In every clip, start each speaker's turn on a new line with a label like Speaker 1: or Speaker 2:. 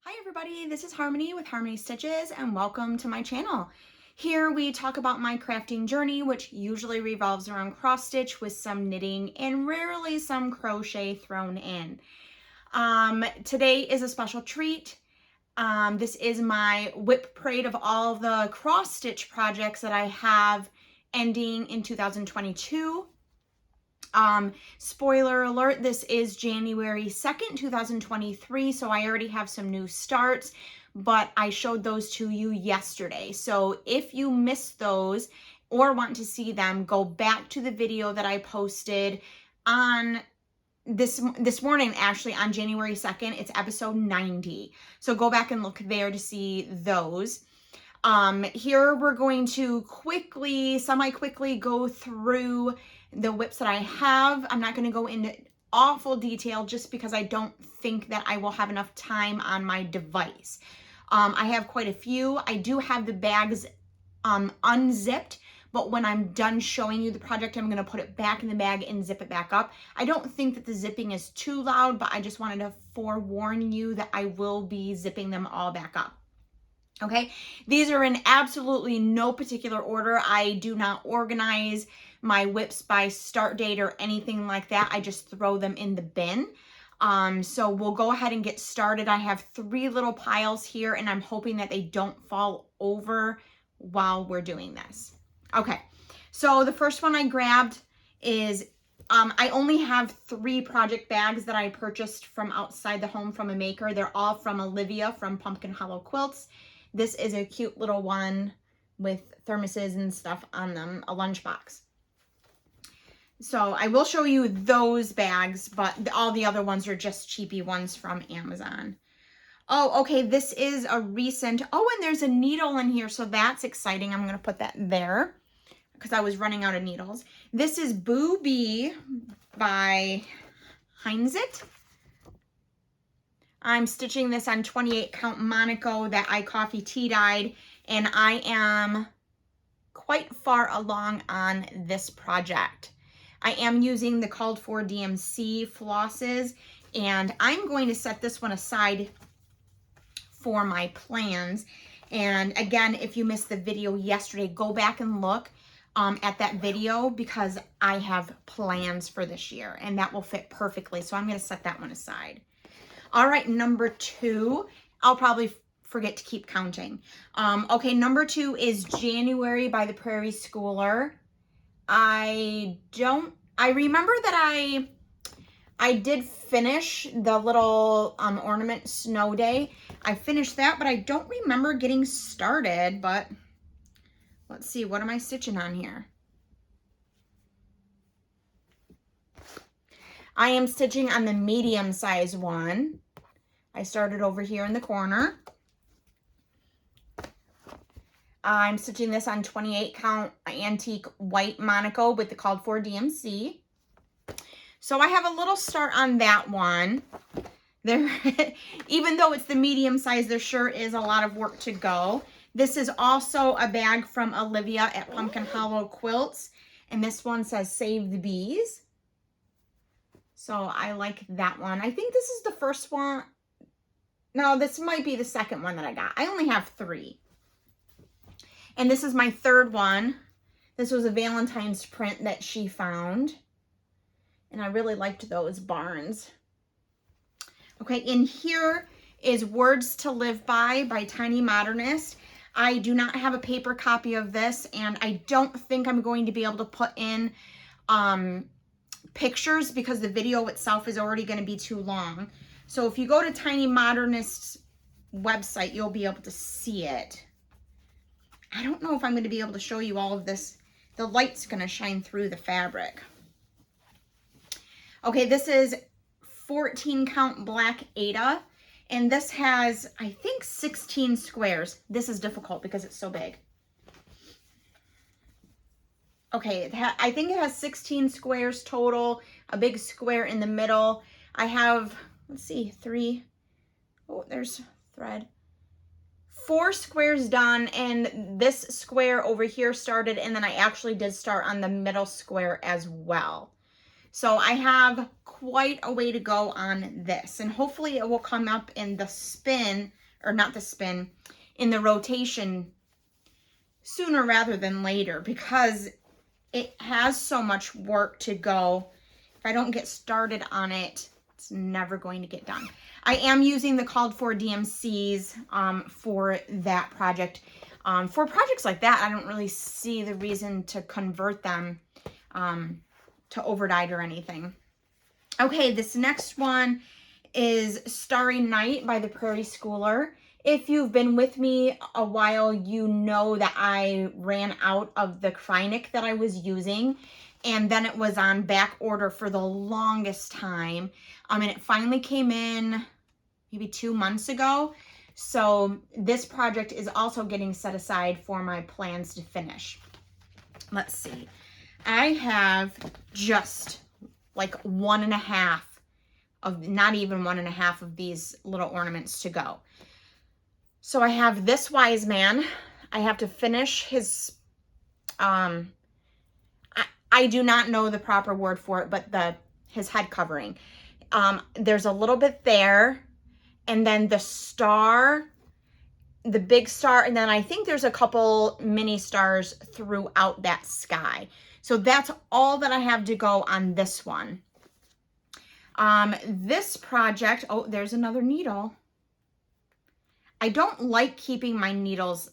Speaker 1: Hi everybody, this is Harmony with Harmony Stitches and welcome to my channel. Here we talk about my crafting journey, which usually revolves around cross stitch with some knitting and rarely some crochet thrown in. Today is a special treat. This is my WIP parade of all the cross stitch projects that I have ending in 2022. Spoiler alert, this is January 2nd, 2023, so I already have some new starts, but I showed those to you yesterday. So if you missed those or want to see them, go back to the video that I posted on this morning, actually on January 2nd. It's episode 90. So go back and look there to see those. Here we're going to semi-quickly go through the WIPs that I have. I'm not going to go into awful detail just because I don't think that I will have enough time on my device. I have quite a few. I do have the bags unzipped, but when I'm done showing you the project, I'm going to put it back in the bag and zip it back up. I don't think that the zipping is too loud, but I just wanted to forewarn you that I will be zipping them all back up. Okay, these are in absolutely no particular order. I do not organize my WIPs by start date or anything like that. I just throw them in the bin. So we'll go ahead and get started. I have 3 little piles here and I'm hoping that they don't fall over while we're doing this. Okay, so the first one I grabbed is, I only have 3 project bags that I purchased from outside the home from a maker. They're all from Olivia from Pumpkin Hollow Quilts. This is a cute little one with thermoses and stuff on them, a lunchbox. So I will show you those bags, but all the other ones are just cheapy ones from Amazon. Oh, okay, this is a recent, oh, and there's a needle in here, so that's exciting. I'm going to put that there because I was running out of needles. This is Boo Bee by Heinzit. I'm stitching this on 28 count Monaco that I coffee tea dyed, and I am quite far along on this project. I am using the called for DMC flosses, and I'm going to set this one aside for my plans. And again, if you missed the video yesterday, go back and look at that video because I have plans for this year and that will fit perfectly. So I'm going to set that one aside. All right, number 2, I'll probably forget to keep counting. Okay, number 2 is January by the Prairie Schooler. I remember that I did finish the little ornament snow day. I finished that, but I don't remember getting started, but let's see, what am I stitching on here? I am stitching on the medium size one. I started over here in the corner. I'm stitching this on 28 count antique white Monaco with the called for DMC. So I have a little start on that one. There, even though it's the medium size, there sure is a lot of work to go. This is also a bag from Olivia at Pumpkin Hollow Quilts, and this one says Save the Bees. So I like that one. I think this is the first one. No, this might be the second one that I got. I only have 3. And this is my 3rd one. This was a Valentine's print that she found. And I really liked those barns. Okay, in here is Words to Live by Tiny Modernist. I do not have a paper copy of this, and I don't think I'm going to be able to put in pictures because the video itself is already going to be too long. So if you go to Tiny Modernist's website, you'll be able to see it. I don't know if I'm going to be able to show you all of this. The light's going to shine through the fabric. Okay, this is 14 count black Ada, and this has, I think, 16 squares. This is difficult because it's so big. Okay, I think it has 16 squares total, a big square in the middle. I have, let's see, 3, oh, there's thread. 4 squares done, and this square over here started, and then I actually did start on the middle square as well. So I have quite a way to go on this, and hopefully it will come up in the spin, or not the spin, in the rotation sooner rather than later, because it has so much work to go. If I don't get started on it, it's never going to get done. I am using the called for DMCs for that project. For projects like that, I don't really see the reason to convert them to overdyed or anything. Okay, this next one is Starry Night by the Prairie Schooler. If you've been with me a while, you know that I ran out of the Krynic that I was using, and then it was on back order for the longest time. And it finally came in maybe 2 months ago. So this project is also getting set aside for my plans to finish. Let's see. I have just like 1.5 of, not even 1.5 of these little ornaments to go. So I have this wise man. I have to finish his, I do not know the proper word for it, but his head covering. There's a little bit there, and then the star, the big star, and then I think there's a couple mini stars throughout that sky. So that's all that I have to go on this one. This project, oh, there's another needle. I don't like keeping my needles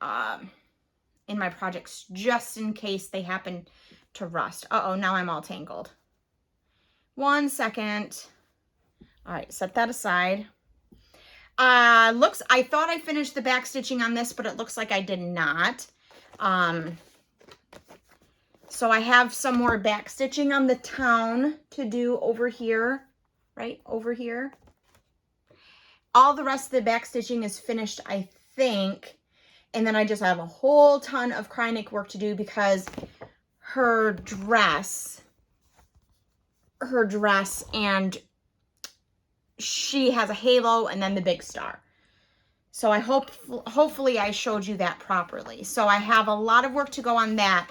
Speaker 1: in my projects just in case they happen to rust. Uh-oh, now I'm all tangled. 1 second. All right, set that aside. I thought I finished the back stitching on this, but it looks like I did not. So I have some more back stitching on the town to do over here, right over here. All the rest of the back stitching is finished, I think. And then I just have a whole ton of Krynic work to do because her dress, and she has a halo and then the big star. So I hopefully I showed you that properly. So I have a lot of work to go on that,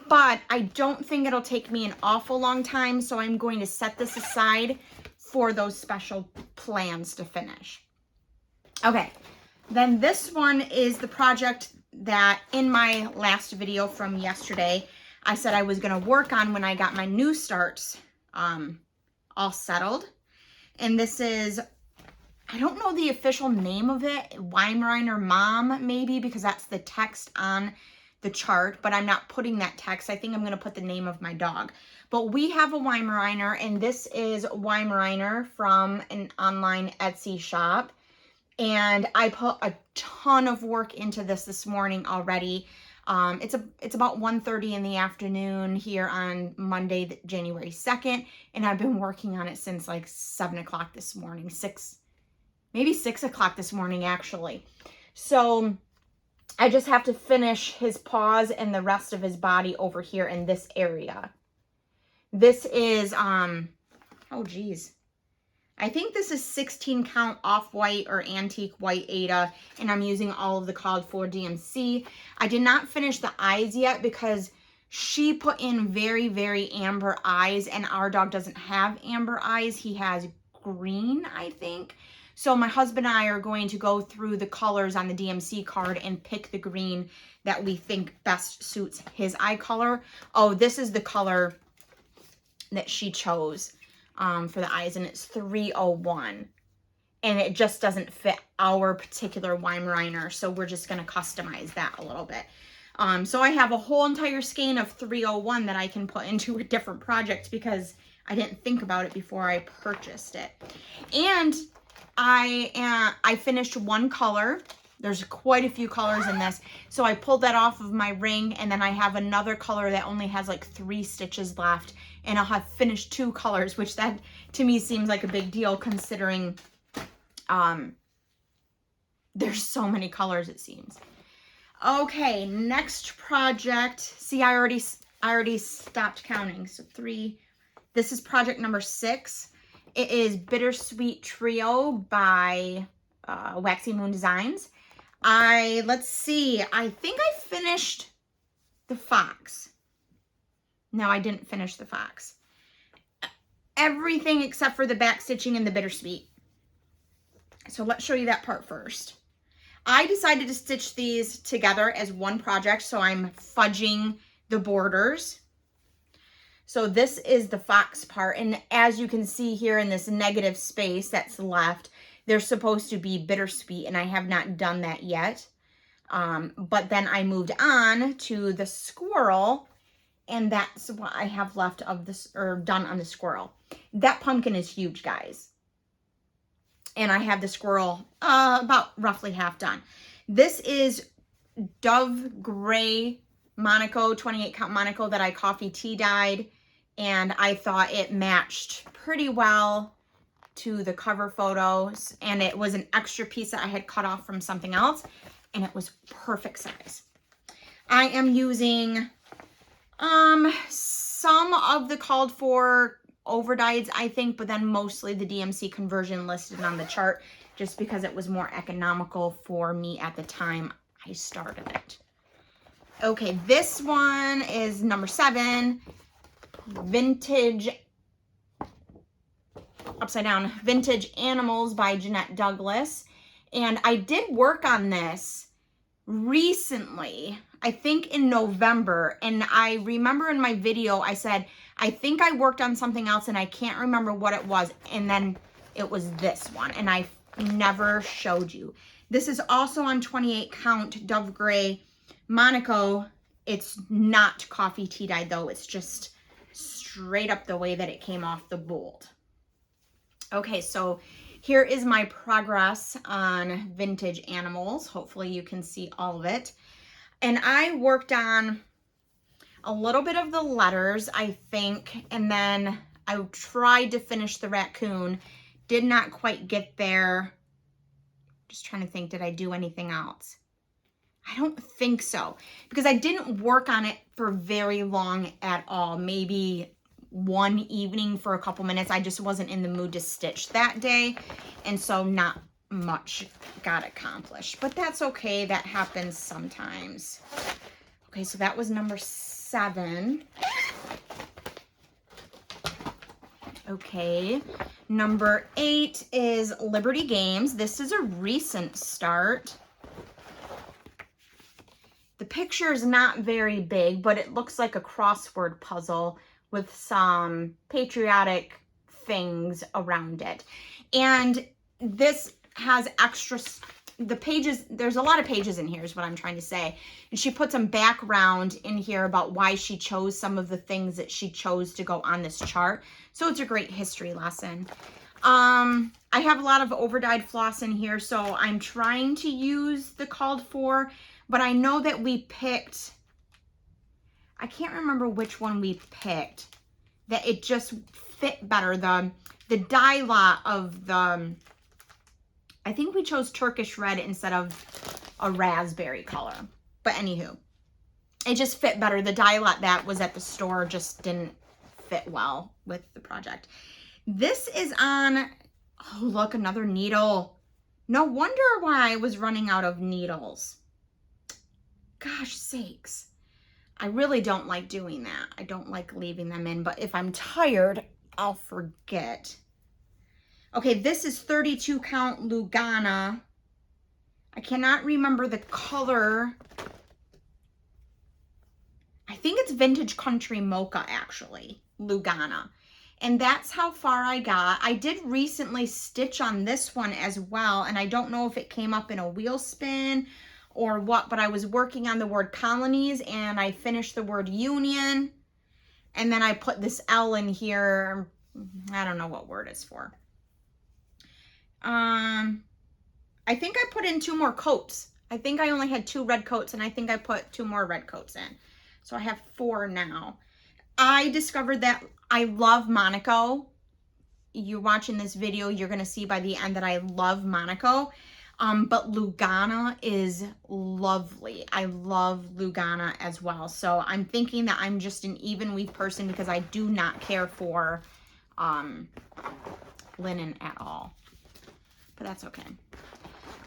Speaker 1: but I don't think it'll take me an awful long time. So I'm going to set this aside for those special plans to finish. Okay, then this one is the project that in my last video from yesterday, I said I was going to work on when I got my new starts all settled. And this is, I don't know the official name of it, Weimaraner Mom maybe, because that's the text on the chart, but I'm not putting that text. I think I'm going to put the name of my dog. But we have a Weimaraner, and this is Weimaraner from an online Etsy shop. And I put a ton of work into this morning already. It's about 1:30 in the afternoon here on Monday, January 2nd. And I've been working on it since like 7 o'clock this morning, maybe 6 o'clock this morning, actually. So I just have to finish his paws and the rest of his body over here in this area. This is, oh geez. I think this is 16 count off-white or antique white Aida, and I'm using all of the called for DMC. I did not finish the eyes yet because she put in very, very amber eyes, and our dog doesn't have amber eyes. He has green, I think. So my husband and I are going to go through the colors on the DMC card and pick the green that we think best suits his eye color. Oh, this is the color that she chose for the eyes, and it's 301. And it just doesn't fit our particular Weimaraner, so we're just going to customize that a little bit. So I have a whole entire skein of 301 that I can put into a different project because I didn't think about it before I purchased it. And I finished one color. There's quite a few colors in this. So I pulled that off of my ring, and then I have another color that only has like 3 stitches left, and I'll have finished 2 colors, which that to me seems like a big deal considering there's so many colors, it seems. Okay, next project. See, I already stopped counting. So 3. This is project number 6. It is Bittersweet Trio by Waxy Moon Designs. Let's see. I think I finished the fox. No, I didn't finish the fox. Everything except for the back stitching and the bittersweet. So let's show you that part first. I decided to stitch these together as one project, so I'm fudging the borders. So this is the fox part, and as you can see here in this negative space that's left, there's supposed to be bittersweet, and I have not done that yet. But then I moved on to the squirrel, and that's what I have left of this, or done on the squirrel. That pumpkin is huge, guys. And I have the squirrel about roughly half done. This is Dove Gray Monaco, 28 count Monaco that I coffee tea dyed. And I thought it matched pretty well to the cover photos. And it was an extra piece that I had cut off from something else. And it was perfect size. I am using some of the called for overdyes, I think, but then mostly the DMC conversion listed on the chart, just because it was more economical for me at the time I started it. Okay, this one is number 7, Vintage, upside down, Vintage Animals by Jeanette Douglas. And I did work on this recently, I think in November, and I remember in my video I said, I think I worked on something else and I can't remember what it was, and then it was this one, and I never showed you. This is also on 28 count Dove Gray Monaco. It's not coffee tea dyed though, it's just straight up the way that it came off the bolt. Okay, so here is my progress on Vintage Animals. Hopefully you can see all of it. And I worked on a little bit of the letters, I think, and then I tried to finish the raccoon. Did not quite get there. Just trying to think, did I do anything else? I don't think so, because I didn't work on it for very long at all. Maybe one evening for a couple minutes. I just wasn't in the mood to stitch that day, and so not much got accomplished, but that's okay. That happens sometimes. Okay, so that was number 7. Okay, number 8 is Liberty Games. This is a recent start. The picture is not very big, but it looks like a crossword puzzle with some patriotic things around it. And this has extra, the pages, there's a lot of pages in here is what I'm trying to say. And she put some background in here about why she chose some of the things that she chose to go on this chart. So it's a great history lesson. I have a lot of overdyed floss in here, so I'm trying to use the called for, but I know that we picked, I can't remember which one we picked, that it just fit better. The dye lot of the, I think we chose Turkish red instead of a raspberry color. But anywho, it just fit better. The dye lot that was at the store just didn't fit well with the project. This is on, oh look, another needle. No wonder why I was running out of needles. Gosh sakes. I really don't like doing that. I don't like leaving them in, but if I'm tired, I'll forget. Okay, this is 32 count Lugana. I cannot remember the color. I think it's Vintage Country Mocha, actually, Lugana. And that's how far I got. I did recently stitch on this one as well, and I don't know if it came up in a wheel spin or what, but I was working on the word colonies, and I finished the word union, and then I put this L in here. I don't know what word it's for. I think I put in 2 more coats. I think I only had 2 red coats, and I think I put 2 more red coats in. So I have 4 now. I discovered that I love Monaco. You're watching this video, you're going to see by the end that I love Monaco. But Lugana is lovely. I love Lugana as well. So I'm thinking that I'm just an even weave person because I do not care for linen at all. But that's okay.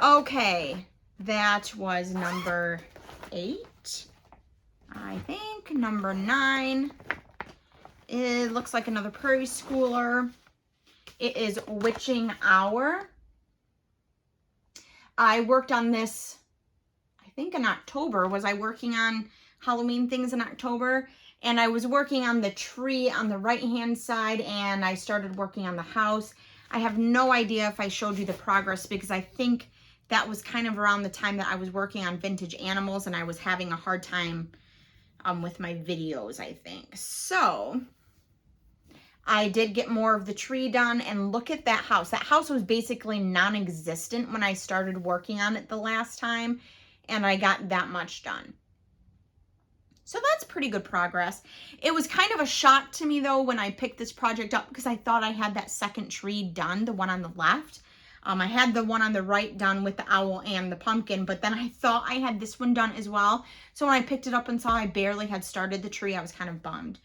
Speaker 1: Okay, that was number 8. I think number 9 It looks like another prairie schooler. It is Witching Hour. I worked on this, I think in October. Was I working on Halloween things in October? And I was working on the tree on the right-hand side, and I started working on the house. I have no idea if I showed you the progress, because I think that was kind of around the time that I was working on vintage animals, and I was having a hard time with my videos, I think. So I did get more of the tree done, and look at that house. That house was basically non-existent when I started working on it the last time, and I got that much done. So that's pretty good progress. It was kind of a shock to me though when I picked this project up, because I thought I had that second tree done, the one on the left. I had the one on the right done with the owl and the pumpkin, but then I thought I had this one done as well. So when I picked it up and saw I barely had started the tree, I was kind of bummed.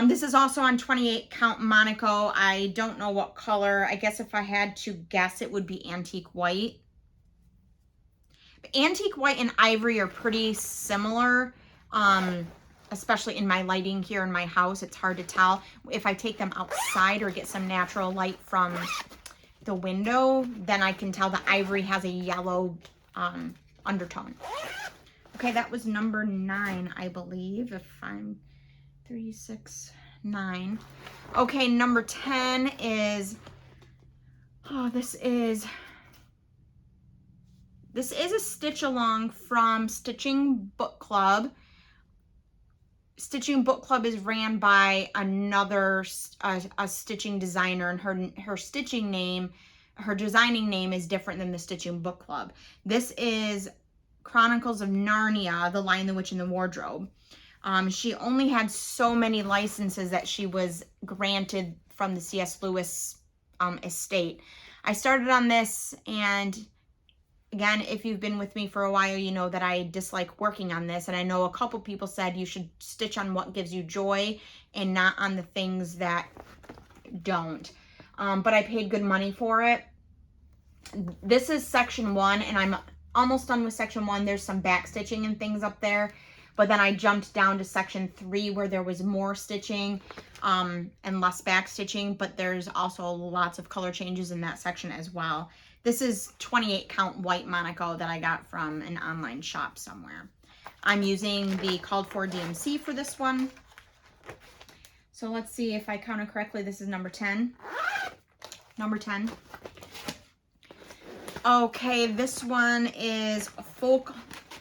Speaker 1: This is also on 28 count Monaco. I don't know what color. I guess if I had to guess, it would be antique white. But antique white and ivory are pretty similar, especially in my lighting here in my house. It's hard to tell. If I take them outside or get some natural light from the window, then I can tell the ivory has a yellow undertone. Okay, that was number 9, I believe, if I'm 3, 6, 9. Okay, number 10 is, this is a stitch along from Stitching Book Club. Stitching Book Club is ran by another a stitching designer, and her stitching name, her designing name is different than the Stitching Book Club. This is Chronicles of Narnia, The Lion, the Witch, and the Wardrobe. She only had so many licenses that she was granted from the C.S. Lewis estate. I started on this, and again, if you've been with me for a while, you know that I dislike working on this. And I know a couple people said you should stitch on what gives you joy and not on the things that don't. But I paid good money for it. This is section 1, and I'm almost done with section 1. There's some back stitching and things up there. But then I jumped down to section 3 where there was more stitching and less back stitching. But there's also lots of color changes in that section as well. This is 28 count white Monaco that I got from an online shop somewhere. I'm using the called for DMC for this one. So let's see if I counted correctly. This is number 10. Number 10. Okay, this one is folk,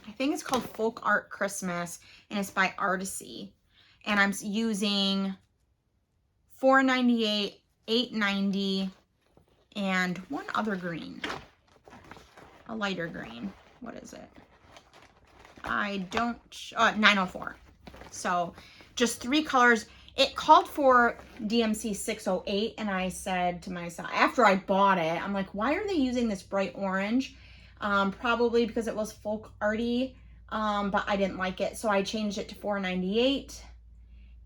Speaker 1: I think it's called Folk Art Christmas, and it's by Artisy. And I'm using $4.98, $8.90, and one other green, a lighter green. What is it? I don't, 904. So just 3 colors. It called for DMC 608, and I said to myself, after I bought it, I'm like, why are they using this bright orange? Probably because it was folk arty, but I didn't like it. So I changed it to $4.98,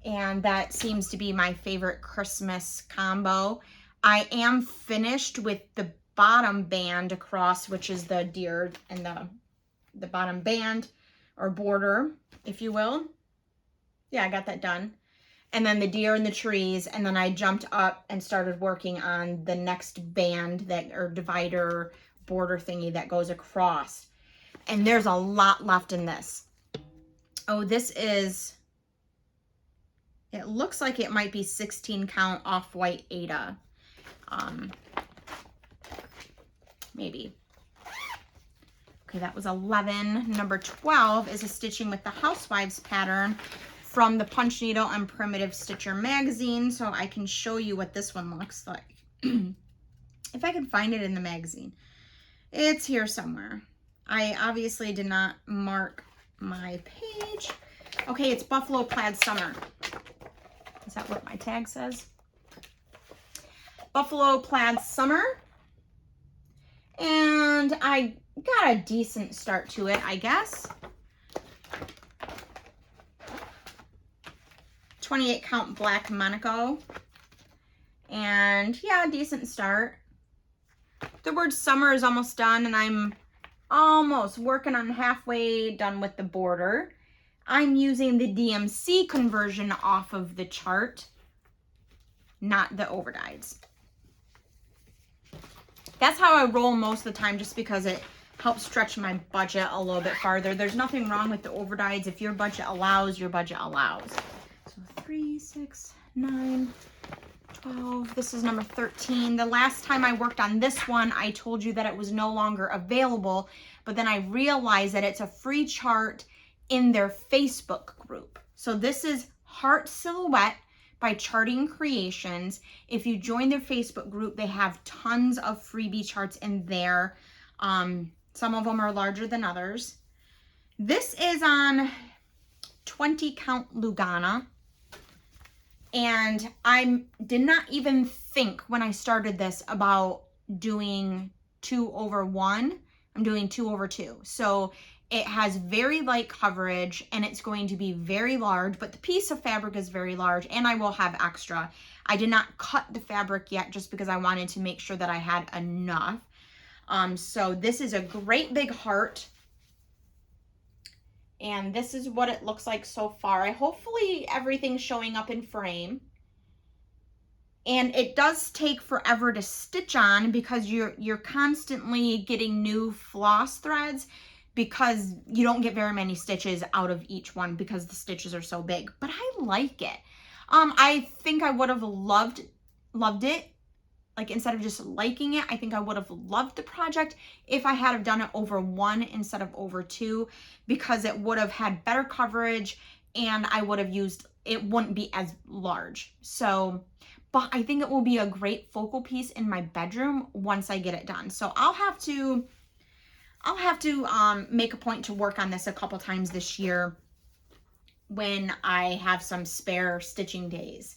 Speaker 1: and that seems to be my favorite Christmas combo. I am finished with the bottom band across, which is the deer and the bottom band or border, if you will. Yeah, I got that done. And then the deer and the trees, and then I jumped up and started working on the next band that, or divider border thingy that goes across. And there's a lot left in this. Oh, this is, it looks like it might be 16 count off-white Ada. Maybe. Okay, that was 11. Number 12 is a stitching with the Housewives pattern from the Punch Needle and Primitive Stitcher magazine. So I can show you what this one looks like. If I can find it in the magazine. It's here somewhere. I obviously did not mark my page. Okay, it's Buffalo Plaid Summer. Is that what my tag says? Buffalo Plaid Summer. And I got a decent start to it, I guess. 28 count black Monaco. And yeah, decent start. The word summer is almost done, and I'm almost working on halfway done with the border. I'm using the DMC conversion off of the chart, not the overdyes. That's how I roll most of the time, just because it helps stretch my budget a little bit farther. There's nothing wrong with the overdyes. If your budget allows, your budget allows. So 3, 6, 9, 12. This is number 13. The last time I worked on this one, I told you that it was no longer available, but then I realized that it's a free chart in their Facebook group. So this is Heart Silhouette by Charting Creations. If you join their Facebook group, they have tons of freebie charts in there. Some of them are larger than others. This is on 20 count Lugana. And I did not even think when I started this about doing 2/1. I'm doing 2/2. So it has very light coverage and it's going to be very large, but the piece of fabric is very large and I will have extra. I did not cut the fabric yet just because I wanted to make sure that I had enough. So this is a great big heart. And this is what it looks like so far. Hopefully everything's showing up in frame. And it does take forever to stitch on because you're constantly getting new floss threads, because you don't get very many stitches out of each one because the stitches are so big. But I like it. I think I would have loved it. Like, instead of just liking it, I think I would have loved the project if I had have done it over 1 instead of over 2, because it would have had better coverage and I would have used, it wouldn't be as large. So, but I think it will be a great focal piece in my bedroom once I get it done. So I'll have to make a point to work on this a couple times this year when I have some spare stitching days.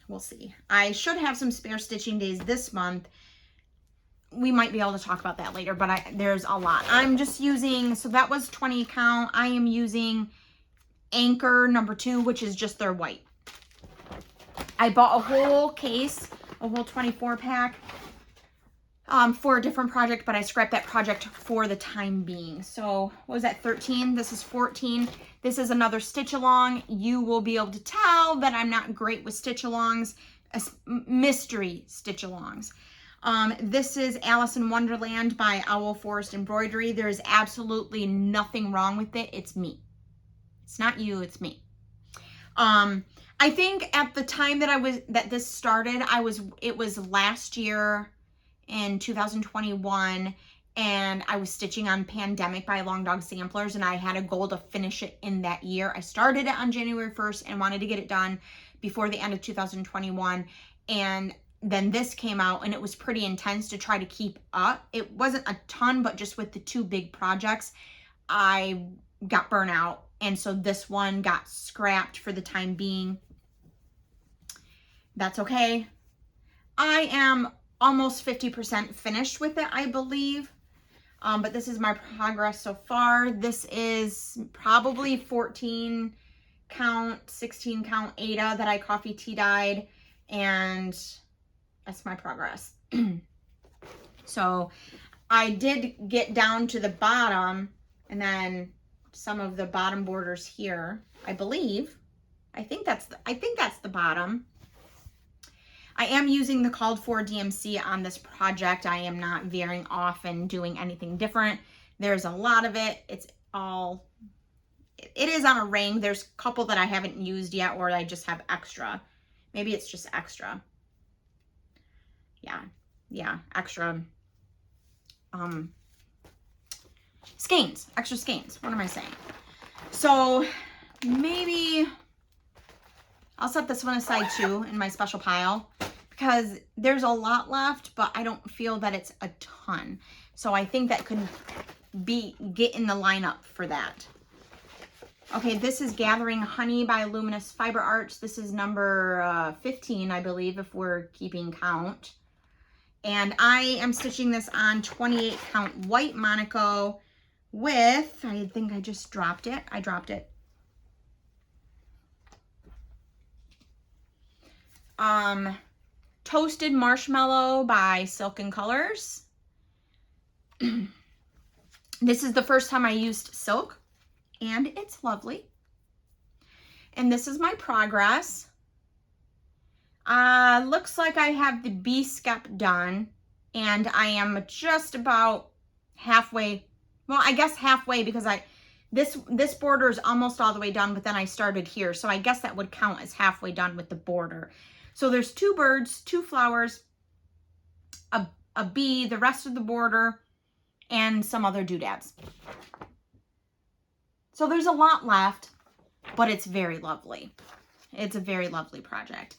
Speaker 1: We'll see. I should have some spare stitching days this month. We might be able to talk about that later, but there's a lot. I'm just using, so that was 20 count. I am using Anchor number 2, which is just their white. I bought a whole case, a whole 24 pack for a different project, but I scrapped that project for the time being. So what was that, 13? This is 14. This is another stitch along. You will be able to tell that I'm not great with stitch alongs, mystery stitch alongs. This is Alice in Wonderland by Owl Forest Embroidery. There is absolutely nothing wrong with it. It's me. It's not you, it's me. I think at the time that this started, it was last year in 2021, and I was stitching on Pandemic by Long Dog Samplers, and I had a goal to finish it in that year. I started it on January 1st and wanted to get it done before the end of 2021, and then this came out, and it was pretty intense to try to keep up. It wasn't a ton, but just with the 2 big projects, I got burnt out, and so this one got scrapped for the time being. That's okay. I am almost 50% finished with it, I believe. But this is my progress so far. This is probably 14 count, 16 count Ada that I coffee tea dyed, and that's my progress. So I did get down to the bottom, and then some of the bottom borders here, I believe. I think that's the bottom. I am using the called for DMC on this project. I am not veering off and doing anything different. There's a lot of it. It is on a ring. There's a couple that I haven't used yet, or I just have extra. Maybe it's just extra. Yeah, extra. Skeins, extra skeins. What am I saying? So maybe I'll set this one aside too in my special pile, because there's a lot left, but I don't feel that it's a ton. So I think that could get in the lineup for that. Okay, this is Gathering Honey by Luminous Fiber Arts. This is number 15, I believe, if we're keeping count. And I am stitching this on 28 count white Monaco with, I think I just dropped it. I dropped it. Toasted Marshmallow by Silken Colors. This is the first time I used silk, and it's lovely. And this is my progress. Looks like I have the B-step done, and I am just about halfway. Well, I guess halfway, because this border is almost all the way done, but then I started here. So I guess that would count as halfway done with the border. So there's 2 birds, 2 flowers, a bee, the rest of the border, and some other doodads. So there's a lot left, but it's very lovely. It's a very lovely project.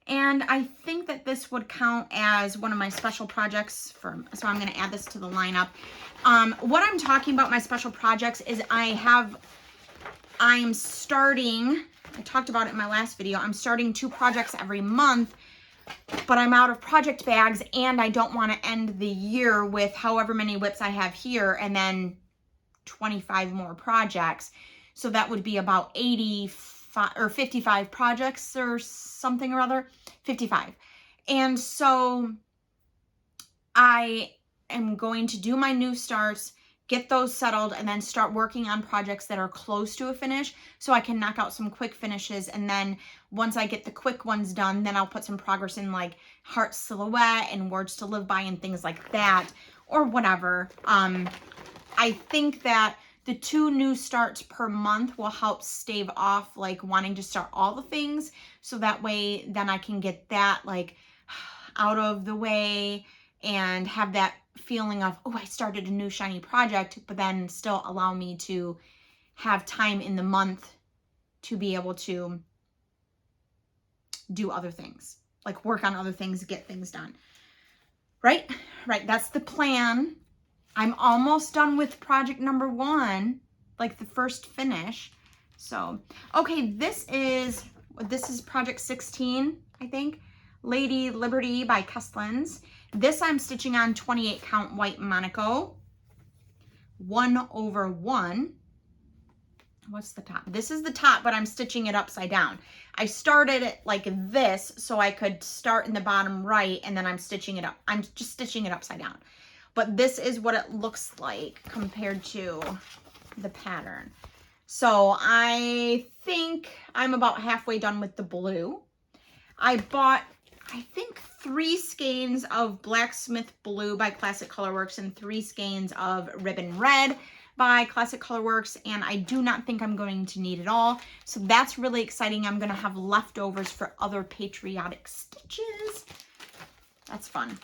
Speaker 1: And I think that this would count as one of my special projects so I'm going to add this to the lineup. What I'm talking about, my special projects, is I'm starting, I talked about it in my last video, I'm starting 2 projects every month, but I'm out of project bags, and I don't want to end the year with however many WIPs I have here and then 25 more projects. So that would be about 85 or 55 projects or something or other, 55. And so I am going to do my new starts, get those settled, and then start working on projects that are close to a finish so I can knock out some quick finishes. And then once I get the quick ones done, then I'll put some progress in like heart silhouette and words to live by and things like that, or whatever. I think that the 2 new starts per month will help stave off like wanting to start all the things. So that way then I can get that like out of the way and have that feeling of, oh, I started a new shiny project, but then still allow me to have time in the month to be able to do other things, like work on other things, get things done. Right? Right. That's the plan. I'm almost done with project number 1, like the first finish. So, okay, this is project 16, I think. Lady Liberty by Kesslins. This I'm stitching on 28 count white Monaco. 1/1. What's the top? This is the top, but I'm stitching it upside down. I started it like this so I could start in the bottom right, and then I'm stitching it up. I'm just stitching it upside down. But this is what it looks like compared to the pattern. So I think I'm about halfway done with the blue. I bought, I think, 3 skeins of Blacksmith Blue by Classic Colorworks and 3 skeins of Ribbon Red by Classic Colorworks, and I do not think I'm going to need it all. So that's really exciting. I'm going to have leftovers for other patriotic stitches. That's fun.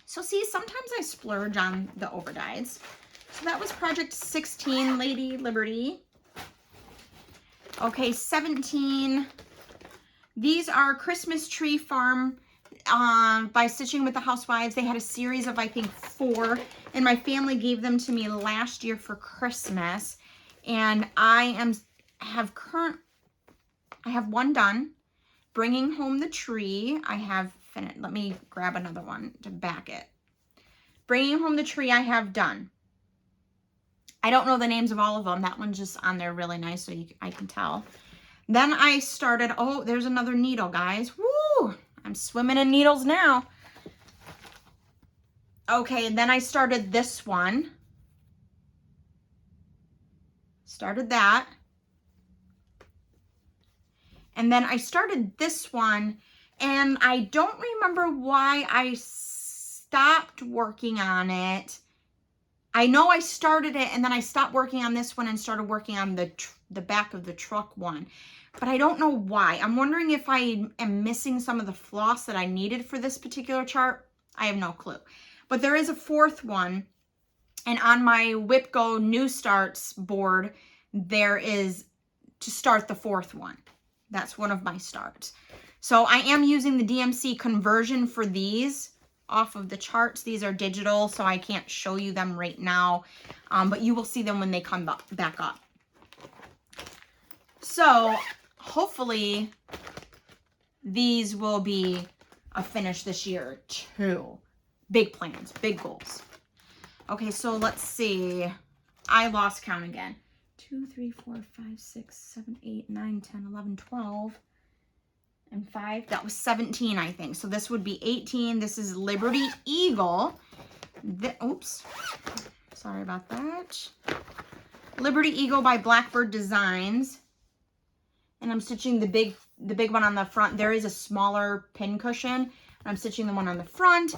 Speaker 1: So see, sometimes I splurge on the overdyes. So that was project 16, Lady Liberty. Okay, 17. These are Christmas Tree Farm by Stitching with the Housewives. They had a series of, I think, 4, and my family gave them to me last year for Christmas. And I have 1 done. Bringing Home the Tree, I have finished. Let me grab another one to back it. Bringing Home the Tree, I have done. I don't know the names of all of them. That one's just on there really nice, so I can tell. Then I started, oh, there's another needle, guys. Woo! I'm swimming in needles now. Okay, then I started this one. Started that. And then I started this one, and I don't remember why I stopped working on it. I know I started it, and then I stopped working on this one and started working on the back of the truck one. But I don't know why. I'm wondering if I am missing some of the floss that I needed for this particular chart. I have no clue. But there is a 4th one, and on my WIP Go New Starts board, there is to start the 4th one. That's one of my starts. So I am using the DMC conversion for these off of the charts. These are digital, so I can't show you them right now, but you will see them when they come back up. So hopefully these will be a finish this year too. Big plans, big goals. Okay, so let's see. I lost count again. 2, 3, 4, 5, 6, 7, 8, 9, 10, 11, 12, and 5. That was 17, I think. So this would be 18. This is Liberty Eagle. Oops. Sorry about that. Liberty Eagle by Blackbird Designs. And I'm stitching the big one on the front. There is a smaller pin cushion. I'm stitching the one on the front.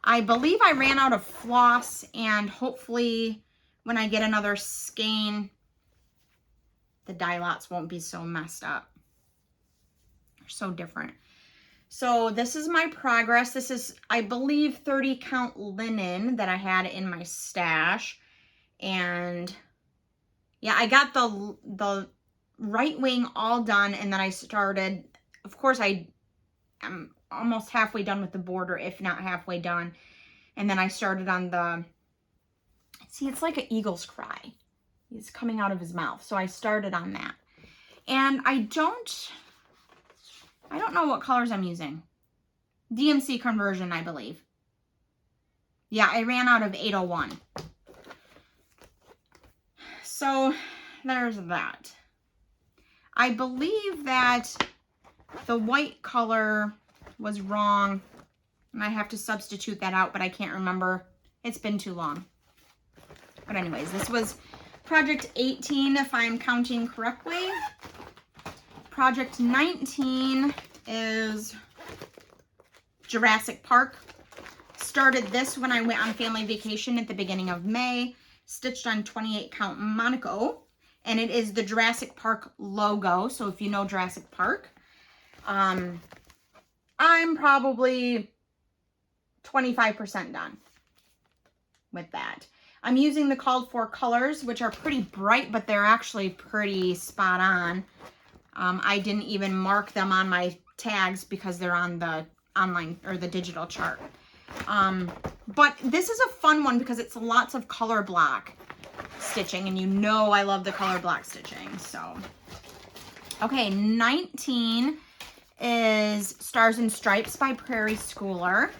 Speaker 1: I believe I ran out of floss, and hopefully when I get another skein, the die lots won't be so messed up. They're so different. So this is my progress. This is, I believe, 30 count linen that I had in my stash. And yeah, I got the right wing all done, and then I started, of course, I am almost halfway done with the border, if not halfway done. And then I started on the, see, it's like an eagle's cry. He's coming out of his mouth. So I started on that. And I don't know what colors I'm using. DMC conversion, I believe. Yeah, I ran out of 801. So there's that. I believe that the white color was wrong, and I have to substitute that out, but I can't remember. It's been too long. But anyways, this was project 18, if I'm counting correctly. Project 19 is Jurassic Park. Started this when I went on family vacation at the beginning of May. Stitched on 28 count Monaco. And it is the Jurassic Park logo. So if you know Jurassic Park, I'm probably 25% done with that. I'm using the called for colors, which are pretty bright, but they're actually pretty spot on. I didn't even mark them on my tags because they're on the online or the digital chart. But this is a fun one because it's lots of color block stitching, and you know I love the color block stitching. So, okay, 19 is Stars and Stripes by Prairie Schooler,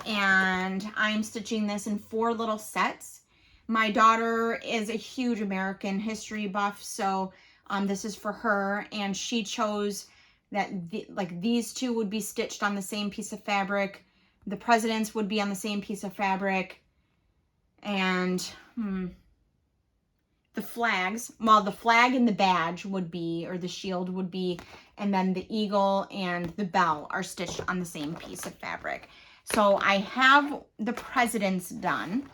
Speaker 1: and I'm stitching this in 4 little sets. My daughter is a huge American history buff, so this is for her, and she chose that these two would be stitched on the same piece of fabric. The presidents would be on the same piece of fabric, and the flags, well, the flag and the badge would be, or the shield would be, and then the eagle and the bell are stitched on the same piece of fabric. So I have the presidents done.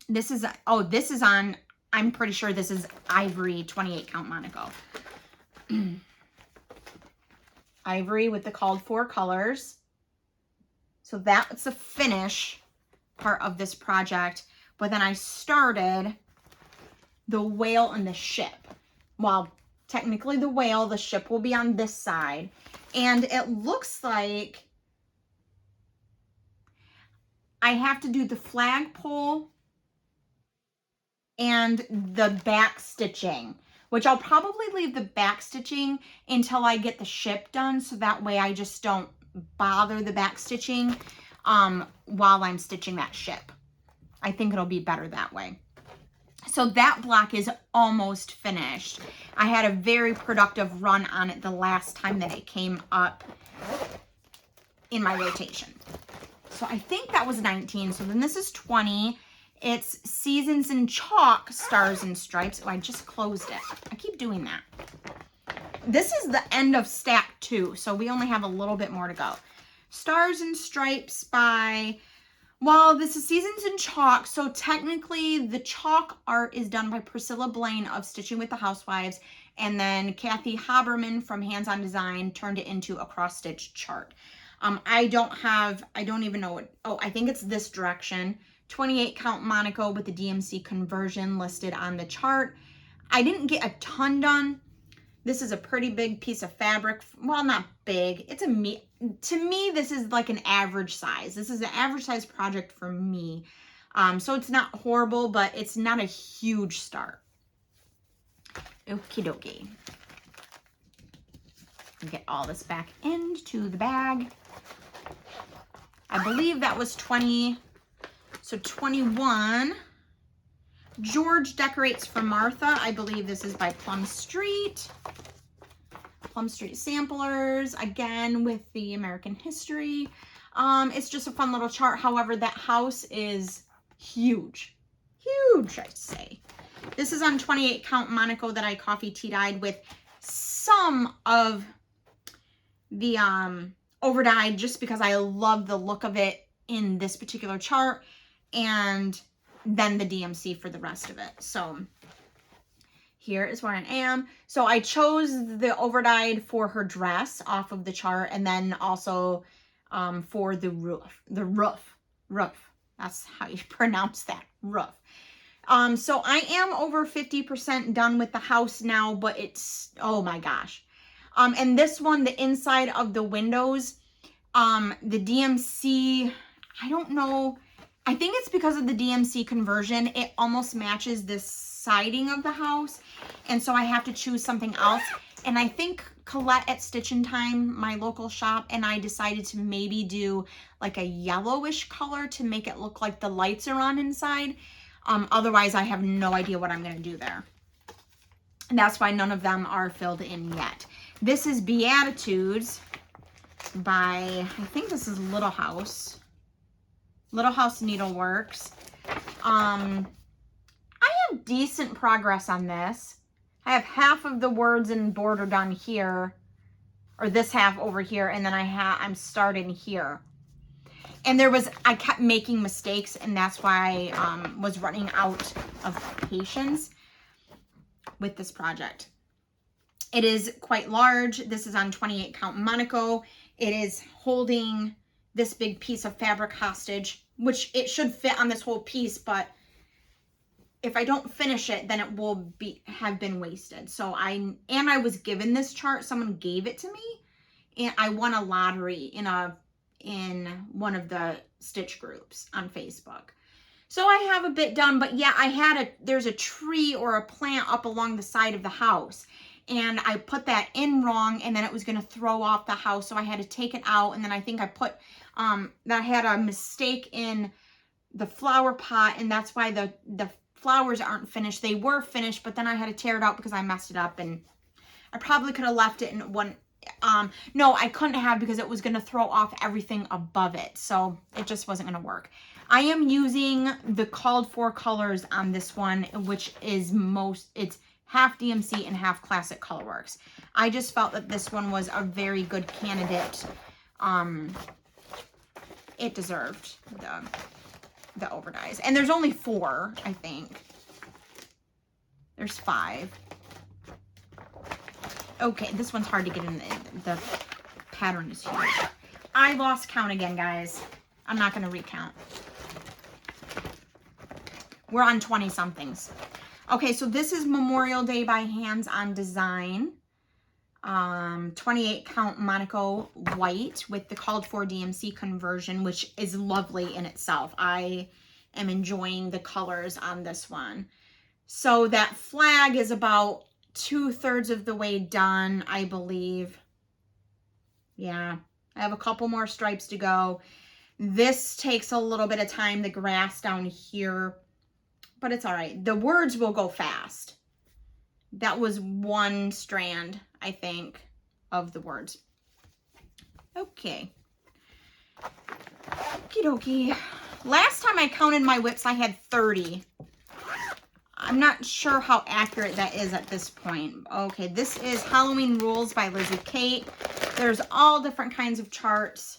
Speaker 1: This is, oh, this is on, I'm pretty sure this is Ivory 28 count Monaco. Ivory with the called for colors. So that's the finish part of this project. But then I started the whale and the ship. Well, technically the whale, the ship will be on this side. And it looks like I have to do the flagpole and the back stitching, which I'll probably leave the back stitching until I get the ship done, so that way I just don't bother the back stitching while I'm stitching that ship. I think it'll be better that way. So that block is almost finished. I had a very productive run on it the last time that it came up in my rotation. So I think that was 19. So then this is 20. It's Seasons in Chalk, Stars and Stripes. Oh, I just closed it. I keep doing that. This is the end of stack 2, so we only have a little bit more to go. Stars and Stripes by, well, this is Seasons in Chalk, so technically the chalk art is done by Priscilla Blaine of Stitching with the Housewives, and then Kathy Haberman from Hands On Design turned it into a cross-stitch chart. I don't even know what, oh, I think it's this direction. 28 count Monaco with the DMC conversion listed on the chart. I didn't get a ton done. This is a pretty big piece of fabric. Well, not big. It's to me, this is like an average size. This is an average size project for me. So it's not horrible, but it's not a huge start. Okie dokie. Get all this back into the bag. I believe that was 20. So 21, George Decorates for Martha. I believe this is by Plum Street. Plum Street Samplers, again with the American history. It's just a fun little chart. However, that house is huge. Huge, I'd say. This is on 28 count Monaco that I coffee tea dyed with some of the overdyed, just because I love the look of it in this particular chart, and then the DMC for the rest of it. So here is where I am. So I chose the overdyed for her dress off of the chart, and then also for the roof. That's how you pronounce that, roof. So I am over 50% done with the house now, but it's, oh my gosh. And this one, the inside of the windows, the DMC, I don't know. I think it's because of the DMC conversion. It almost matches this siding of the house. And so I have to choose something else. And I think Colette at Stitch in Time, my local shop, and I decided to maybe do like a yellowish color to make it look like the lights are on inside. Otherwise, I have no idea what I'm going to do there. And that's why none of them are filled in yet. This is Beatitudes by, I think this is Little House Needleworks. I have decent progress on this. I have half of the words in border done here, or this half over here, and then I'm starting here. And I kept making mistakes, and that's why I was running out of patience with this project. It is quite large. This is on 28 count Monaco. It is holding this big piece of fabric hostage, which it should fit on this whole piece, but if I don't finish it, then it will have been wasted. So I was given this chart. Someone gave it to me, and I won a lottery in one of the stitch groups on Facebook. So I have a bit done, but yeah, there's a tree or a plant up along the side of the house, and I put that in wrong, and then it was going to throw off the house. So I had to take it out. And then I think I put, that I had a mistake in the flower pot, and that's why the flowers aren't finished. They were finished, but then I had to tear it out because I messed it up, and I probably could have left it in one. No, I couldn't have, because it was going to throw off everything above it. So it just wasn't going to work. I am using the called for colors on this one, which is it's half DMC and half Classic Colorworks. I just felt that this one was a very good candidate. It deserved the overdyes. And there's only 4, I think. There's 5. Okay, this one's hard to get in. The pattern is huge. I lost count again, guys. I'm not going to recount. We're on 20-somethings. Okay, so this is Memorial Day by Hands on Design. 28 count Monaco white with the called for DMC conversion, which is lovely in itself. I am enjoying the colors on this one. So that flag is about 2/3 of the way done, I believe. Yeah, I have a couple more stripes to go. This takes a little bit of time, the grass down here, but it's all right. The words will go fast. That was 1 strand, I think, of the words. Okay. Okie dokie. Last time I counted my WIPs, I had 30. I'm not sure how accurate that is at this point. Okay, this is Halloween Rules by Lizzie Kate. There's all different kinds of charts.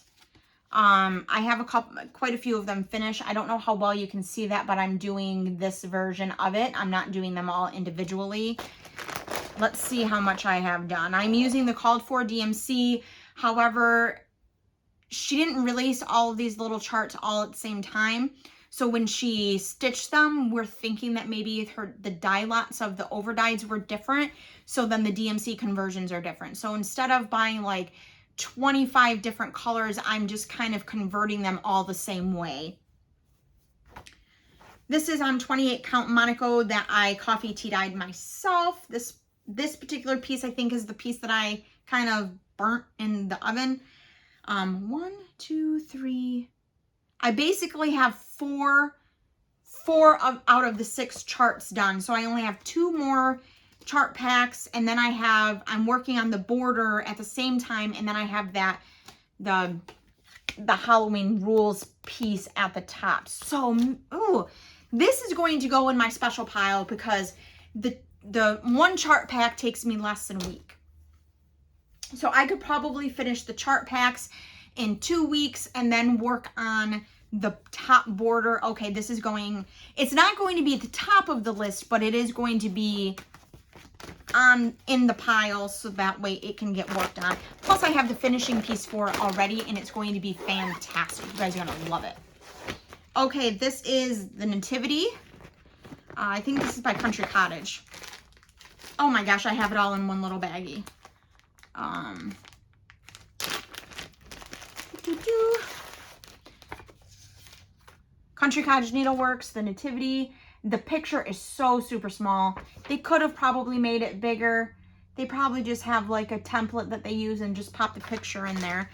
Speaker 1: I have quite a few of them finished. I don't know how well you can see that, but I'm doing this version of it. I'm not doing them all individually. Let's see how much I have done. I'm using the called for DMC. However, she didn't release all of these little charts all at the same time. So when she stitched them, we're thinking that maybe the dye lots of the overdyes were different. So then the DMC conversions are different. So instead of buying like 25 different colors, I'm just kind of converting them all the same way. This is on 28 count Monaco that I coffee tea dyed myself. This particular piece, I think, is the piece that I kind of burnt in the oven. 1, 2, 3. I basically have 4 out of the 6 charts done. So I only have 2 more chart packs, and then I'm working on the border at the same time, and then I have the Halloween Rules piece at the top. So, ooh, this is going to go in my special pile because the one chart pack takes me less than a week. So I could probably finish the chart packs in 2 weeks and then work on the top border. Okay, this is going, it's not going to be at the top of the list, but it is going to be in the pile, so that way it can get worked on. Plus I have the finishing piece for it already, and it's going to be fantastic. You guys are gonna love it. Okay, this is the Nativity. I think this is by Country Cottage. Oh my gosh, I have it all in one little baggie. Country Cottage Needleworks, the Nativity. The picture is so super small. They could have probably made it bigger. They probably just have like a template that they use and just pop the picture in there.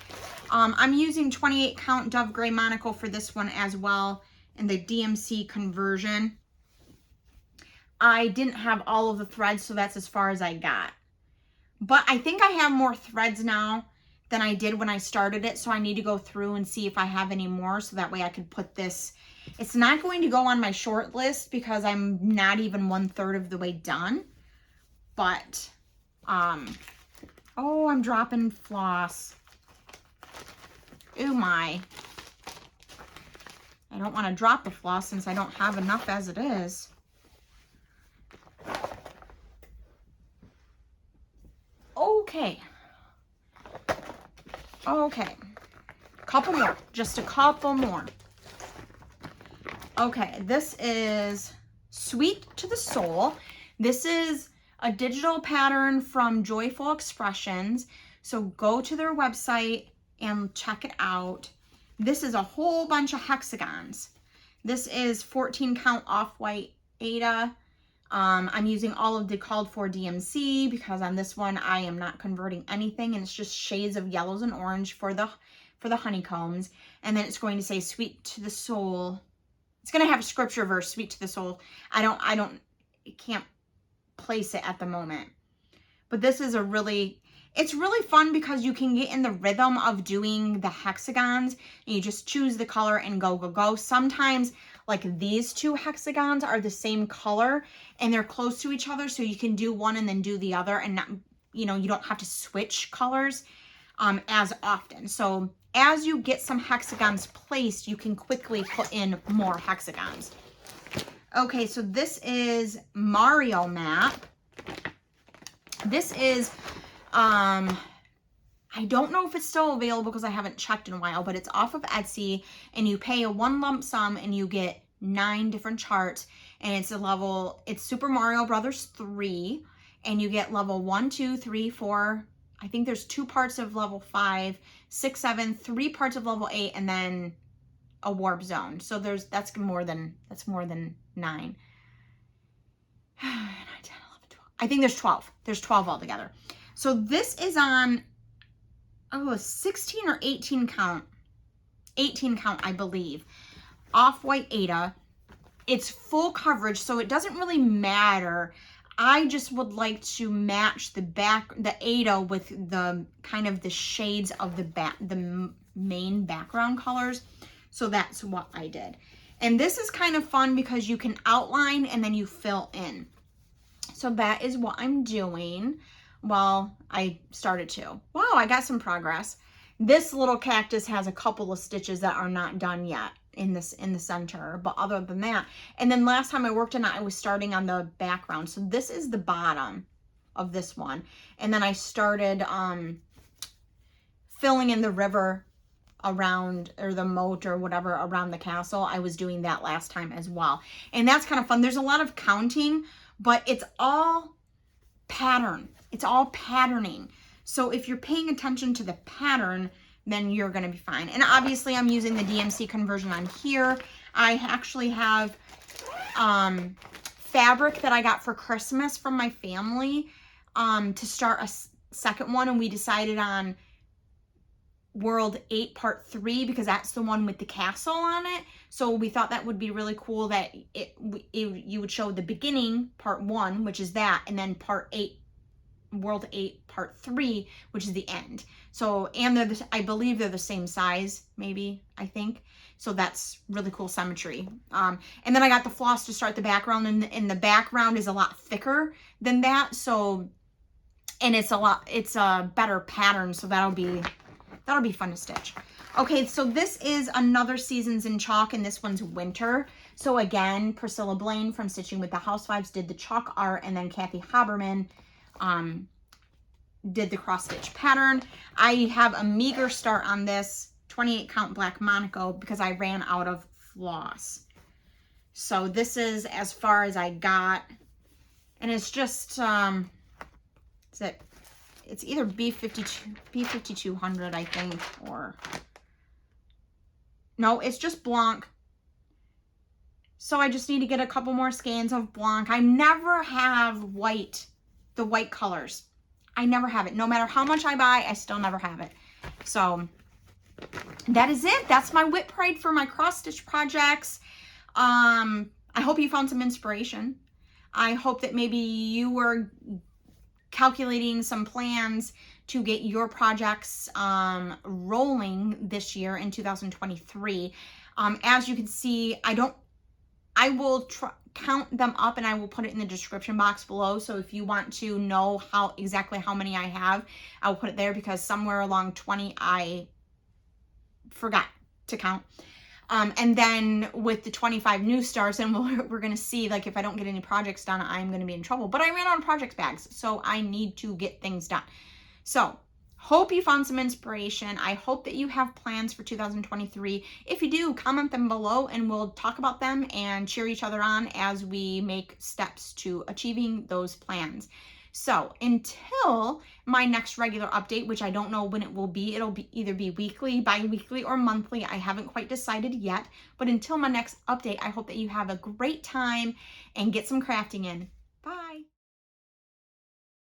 Speaker 1: I'm using 28 count Dove Gray Monocle for this one as well in the DMC conversion. I didn't have all of the threads, so that's as far as I got. But I think I have more threads now than I did when I started it, so I need to go through and see if I have any more, so that way I could put this. It's not going to go on my short list because I'm not even 1/3 of the way done. But, oh, I'm dropping floss. Oh my. I don't want to drop the floss since I don't have enough as it is. Okay. Okay. Couple more. Just a couple more. Okay, this is Sweet to the Soul. This is a digital pattern from Joyful Expressions. So go to their website and check it out. This is a whole bunch of hexagons. This is 14 count off-white Aida. I'm using all of the called for DMC because on this one I am not converting anything, and it's just shades of yellows and orange for the honeycombs. And then it's going to say Sweet to the Soul. It's going to have a scripture verse, Sweet to the Soul. I can't place it at the moment. But this is it's really fun because you can get in the rhythm of doing the hexagons, and you just choose the color and go, go, go. Sometimes like these two hexagons are the same color and they're close to each other, so you can do one and then do the other, and not, you don't have to switch colors as often. So as you get some hexagons placed, you can quickly put in more hexagons. Okay, so this is Mario Map. This is, I don't know if it's still available because I haven't checked in a while, but it's off of Etsy, and you pay a one lump sum and you get 9 different charts, and it's Super Mario Brothers 3, and you get level 1, 2, 3, 4. I think there's 2 parts of level 5, 6, 7, 3 parts of level 8, and then a warp zone. So that's more than 9. 9, 10, 11, 12. I think there's 12. There's 12 altogether. So this is on 16 or 18 count. 18 count, I believe. Off-white Aida. It's full coverage, so it doesn't really matter. I just would like to match the Aida with the kind of the shades of the main background colors. So that's what I did. And this is kind of fun because you can outline and then you fill in. So that is what I'm doing. Well, I started to. Wow, I got some progress. This little cactus has a couple of stitches that are not done yet in the center, but other than that, and then last time I worked on it, I was starting on the background. So this is the bottom of this one, and then I started filling in the river around, or the moat or whatever around the castle. I was doing that last time as well, and that's kind of fun. There's a lot of counting, but it's all pattern. It's all patterning. So if you're paying attention to the pattern, then you're going to be fine. And obviously I'm using the DMC conversion on here. I actually have fabric that I got for Christmas from my family to start a second one, and we decided on World 8 Part 3 because that's the one with the castle on it. So we thought that would be really cool that you would show the beginning, Part 1, which is that, and then Part 8 World 8 Part 3, which is the end. So, and I believe they're the same size, maybe, I think. So that's really cool symmetry. And then I got the floss to start the background, and the background is a lot thicker than that. So, and it's a better pattern. So that'll be fun to stitch. Okay, so this is another Seasons in Chalk, and this one's winter. So again, Priscilla Blaine from Stitching with the Housewives did the chalk art, and then Kathy Haberman did the cross stitch pattern. I have a meager start on this 28 count black Monaco because I ran out of floss. So this is as far as I got, and it's just it's either B5200, I think, or no, it's just Blanc. So I just need to get a couple more skeins of Blanc. I never have white, the white colors. I never have it. No matter how much I buy, I still never have it. So that is it. That's my WIP parade for my cross stitch projects. I hope you found some inspiration. I hope that maybe you were calculating some plans to get your projects rolling this year in 2023. As you can see, I will count them up, and I will put it in the description box below. So if you want to know exactly how many I have, I'll put it there, because somewhere along 20 I forgot to count. And then with the 25 new starts, and we're going to see, like, if I don't get any projects done, I'm going to be in trouble. But I ran out of project bags, so I need to get things done. So hope you found some inspiration. I hope that you have plans for 2023. If you do, comment them below, and we'll talk about them and cheer each other on as we make steps to achieving those plans. So until my next regular update, which I don't know when it will be, it'll either be weekly, bi-weekly, or monthly. I haven't quite decided yet. But until my next update, I hope that you have a great time and get some crafting in.